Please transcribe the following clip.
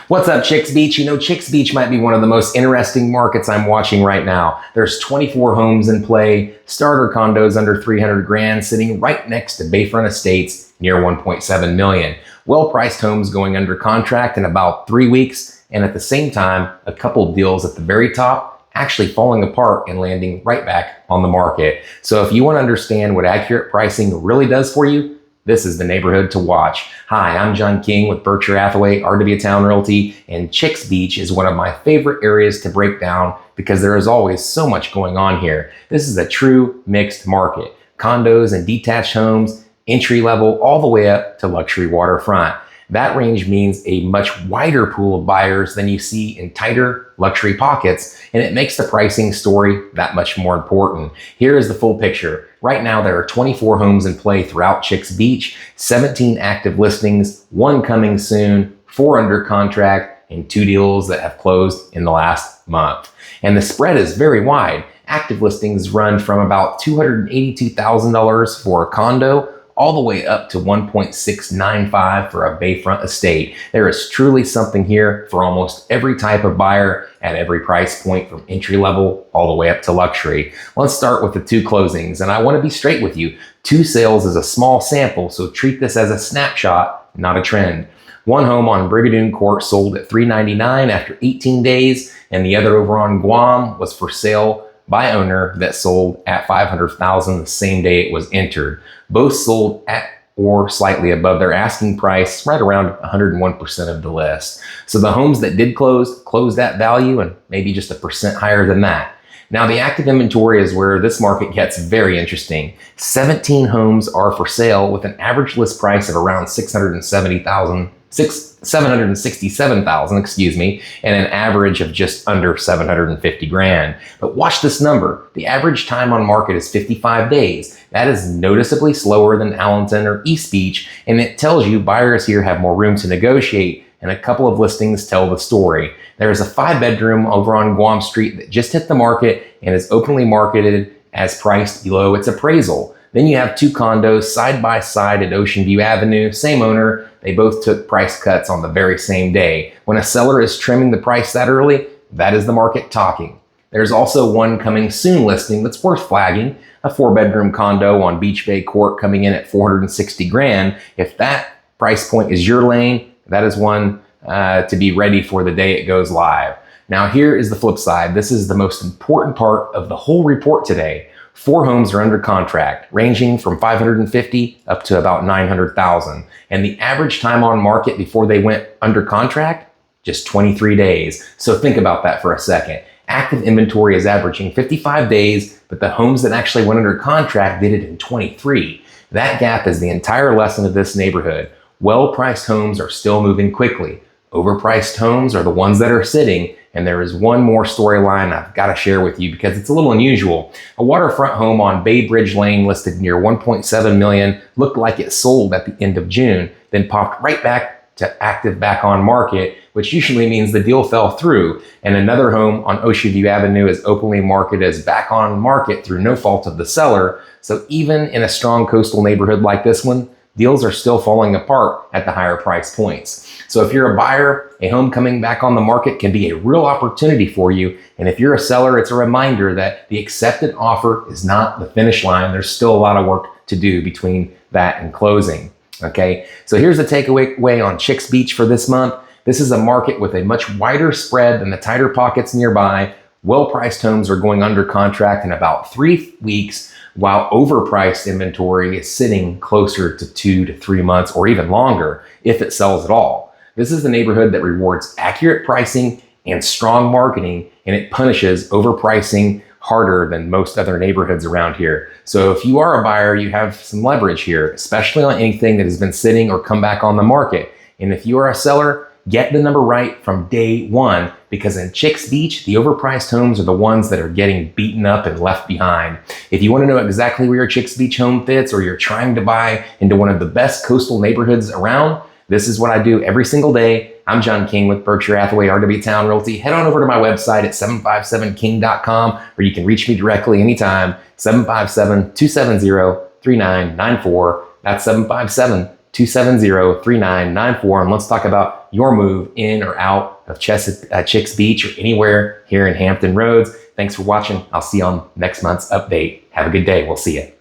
What's up, Chics Beach? You know, Chics Beach might be one of the most interesting markets I'm watching right now. There's 24 homes in play, starter condos under 300 grand sitting right next to bayfront estates near 1.7 million. Well-priced homes going under contract in about 3 weeks, and at the same time, a couple deals at the very top actually falling apart and landing right back on the market. So if you want to understand what accurate pricing really does for you, this is the neighborhood to watch. Hi, I'm John King with Berkshire Hathaway RW Town Realty, and Chics Beach is one of my favorite areas to break down because there is always so much going on here. This is a true mixed market. Condos and detached homes, entry level, all the way up to luxury waterfront. That range means a much wider pool of buyers than you see in tighter luxury pockets, and it makes the pricing story that much more important. Here is the full picture. Right now, there are 24 homes in play throughout Chics Beach, 17 active listings, 1 coming soon, 4 under contract, and 2 deals that have closed in the last month. And the spread is very wide. Active listings run from about $282,000 for a condo all the way up to $1.695 for a bayfront estate. There is truly something here for almost every type of buyer at every price point, from entry level all the way up to luxury. Let's start with the 2 closings, and I want to be straight with you. 2 sales is a small sample, so treat this as a snapshot, not a trend. One home on Brigadoon Court sold at $399 after 18 days, and the other over on Guam was for sale by owner that sold at $500,000 the same day it was entered. Both sold at or slightly above their asking price, right around 101% of the list. So the homes that did closed at value and maybe just a percent higher than that. Now the active inventory is where this market gets very interesting. 17 homes are for sale with an average list price of around $767,000, and an average of just under 750 grand. But watch this number. The average time on market is 55 days. That is noticeably slower than Allenton or East Beach, and it tells you buyers here have more room to negotiate, and a couple of listings tell the story. There is a 5-bedroom over on Guam Street that just hit the market and is openly marketed as priced below its appraisal. Then you have 2 condos side by side at Ocean View Avenue, same owner. They both took price cuts on the very same day. When a seller is trimming the price that early, that is the market talking. There's also one coming soon listing that's worth flagging, a 4-bedroom condo on Beach Bay Court coming in at 460 grand. If that price point is your lane, that is one to be ready for the day it goes live. Now here is the flip side. This is the most important part of the whole report today. 4 homes are under contract, ranging from $550,000 up to about $900,000. And the average time on market before they went under contract, just 23 days. So think about that for a second. Active inventory is averaging 55 days, but the homes that actually went under contract did it in 23. That gap is the entire lesson of this neighborhood. Well-priced homes are still moving quickly. Overpriced homes are the ones that are sitting. And there is one more storyline I've got to share with you because it's a little unusual. A waterfront home on Bay Bridge Lane listed near 1.7 million looked like it sold at the end of June, then popped right back to active back on market, which usually means the deal fell through. And another home on Ocean View Avenue is openly marketed as back on market through no fault of the seller. So even in a strong coastal neighborhood like this one, deals are still falling apart at the higher price points. So if you're a buyer, a home coming back on the market can be a real opportunity for you. And if you're a seller, it's a reminder that the accepted offer is not the finish line. There's still a lot of work to do between that and closing. Okay, so here's the takeaway on Chics Beach for this month. This is a market with a much wider spread than the tighter pockets nearby. Well-priced homes are going under contract in about 3 weeks, while overpriced inventory is sitting closer to 2 to 3 months or even longer if it sells at all. This is the neighborhood that rewards accurate pricing and strong marketing, and it punishes overpricing harder than most other neighborhoods around here. So if you are a buyer, you have some leverage here, especially on anything that has been sitting or come back on the market. And if you are a seller, get the number right from day one, because in Chics Beach, the overpriced homes are the ones that are getting beaten up and left behind. If you want to know exactly where your Chics Beach home fits, or you're trying to buy into one of the best coastal neighborhoods around, this is what I do every single day. I'm John King with Berkshire Hathaway RW Town Realty. Head on over to my website at 757king.com, where you can reach me directly anytime, 757-270-3994. That's 757-270-3994. And let's talk about your move in or out of Chics Beach or anywhere here in Hampton Roads. Thanks for watching. I'll see you on next month's update. Have a good day. We'll see you.